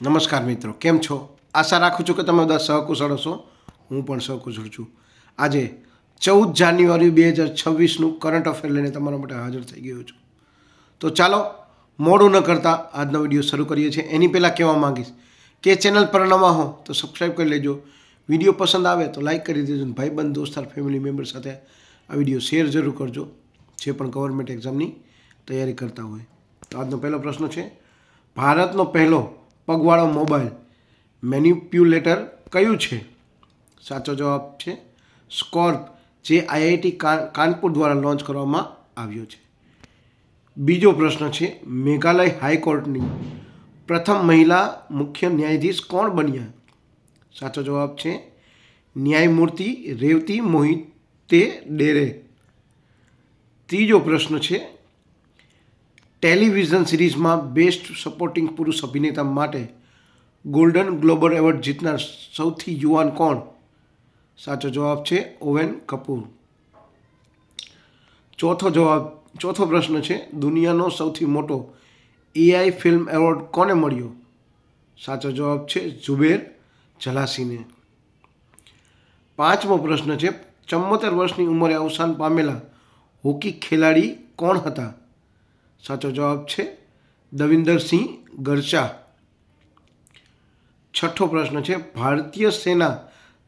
નમસ્કાર મિત્રો, કેમ છો? આશા રાખું છું કે તમે બધા સહકુશળ હશો. હું પણ સહકુશળ છું. આજે 14 જાન્યુઆરી 2026નું કરંટ અફેર લઈને તમારા માટે હાજર થઈ ગયો છું. તો ચાલો મોડું ન કરતાં આજનો વિડીયો શરૂ કરીએ છીએ. એની પહેલાં કહેવા માંગીશ કે ચેનલ પર નવા હો તો સબસ્ક્રાઈબ કરી લેજો. વિડીયો પસંદ આવે તો લાઇક કરી દેજો. ભાઈબંધ દોસ્તાર ફેમિલી મેમ્બર સાથે આ વિડીયો શેર જરૂર કરજો, જે પણ ગવર્મેન્ટ એક્ઝામની તૈયારી કરતા હોય. તો આજનો પહેલો પ્રશ્ન છે, ભારતનો પહેલો પગવાળો મોબાઈલ મેનિપ્યુલેટર કયું છે? સાચો જવાબ છે સ્કોર્પ, જે આઈઆઈટી કાનપુર દ્વારા લોન્ચ કરવામાં આવ્યો છે. બીજો પ્રશ્ન છે, મેઘાલય હાઈકોર્ટની પ્રથમ મહિલા મુખ્ય ન્યાયાધીશ કોણ બન્યા? સાચો જવાબ છે ન્યાયમૂર્તિ રેવતી મોહિતે ડેરે. ત્રીજો પ્રશ્ન છે, ટેલિવિઝન સિરીઝમાં બેસ્ટ સપોર્ટિંગ પુરુષ અભિનેતા માટે ગોલ્ડન ગ્લોબર એવોર્ડ જીતનાર સૌથી યુવાન કોણ? સાચો જવાબ છે ઓવેન કપૂર. ચોથો પ્રશ્ન છે, દુનિયાનો સૌથી મોટો એઆઈ ફિલ્મ એવોર્ડ કોને મળ્યો? સાચો જવાબ છે ઝુબેર જલાસીને. પાંચમો પ્રશ્ન છે, 74 વર્ષની ઉંમરે અવસાન પામેલા હોકી ખેલાડી કોણ હતા? સાચો જવાબ છે દવિન્દરસિંહ ગરચા. છઠ્ઠો પ્રશ્ન છે, ભારતીય સેના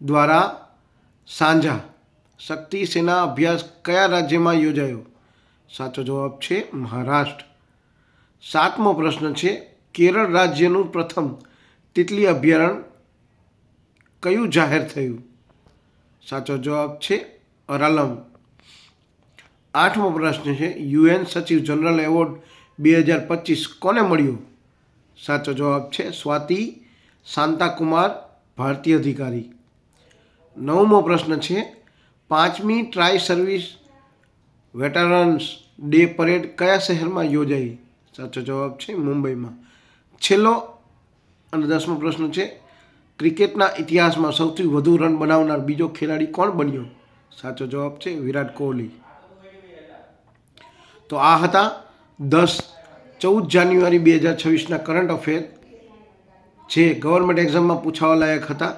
દ્વારા સાંજા શક્તિ સેના અભ્યાસ કયા રાજ્યમાં યોજાયો? સાચો જવાબ છે મહારાષ્ટ્ર. સાતમો પ્રશ્ન છે, કેરળ રાજ્યનું પ્રથમ તિતલી અભયારણ્ય કયું જાહેર થયું? સાચો જવાબ છે અરાલમ. આઠમો પ્રશ્ન છે, યુએન સચિવ જનરલ એવોર્ડ 2025 કોને મળ્યો? સાચો જવાબ છે સ્વાતિ શાંતાકુમાર, ભારતીય અધિકારી. નવમો પ્રશ્ન છે, 5મી tri service veterans day parade કયા શહેરમાં યોજાઈ? સાચો જવાબ છે મુંબઈમાં. છેલ્લો અને 10મો પ્રશ્ન છે, ક્રિકેટના ઇતિહાસમાં સૌથી વધુ રન બનાવનાર બીજો ખેલાડી કોણ બન્યો? સાચો જવાબ છે વિરાટ કોહલી. તો આ હતા 14 જાન્યુઆરી 2026ના કરંટ અફેર, જે ગવર્મેન્ટ એક્ઝામમાં પૂછાવા લાયક હતા.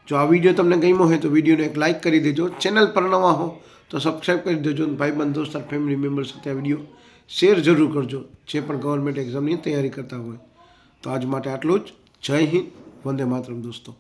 જો આ વિડીયો તમને ગમ્યો હોય તો વિડીયોને એક લાઇક કરી દેજો. ચેનલ પર નવા હો તો સબસ્ક્રાઈબ કરી દેજો. ભાઈબંધ દોસ્તાર ફેમિલી મેમ્બર સાથે આ વિડીયો શેર જરૂર કરજો, જે પણ ગવર્મેન્ટ એક્ઝામની તૈયારી કરતા હોય. તો આજ માટે આટલું જ. જય હિન્દ, વંદે માતરમ દોસ્તો.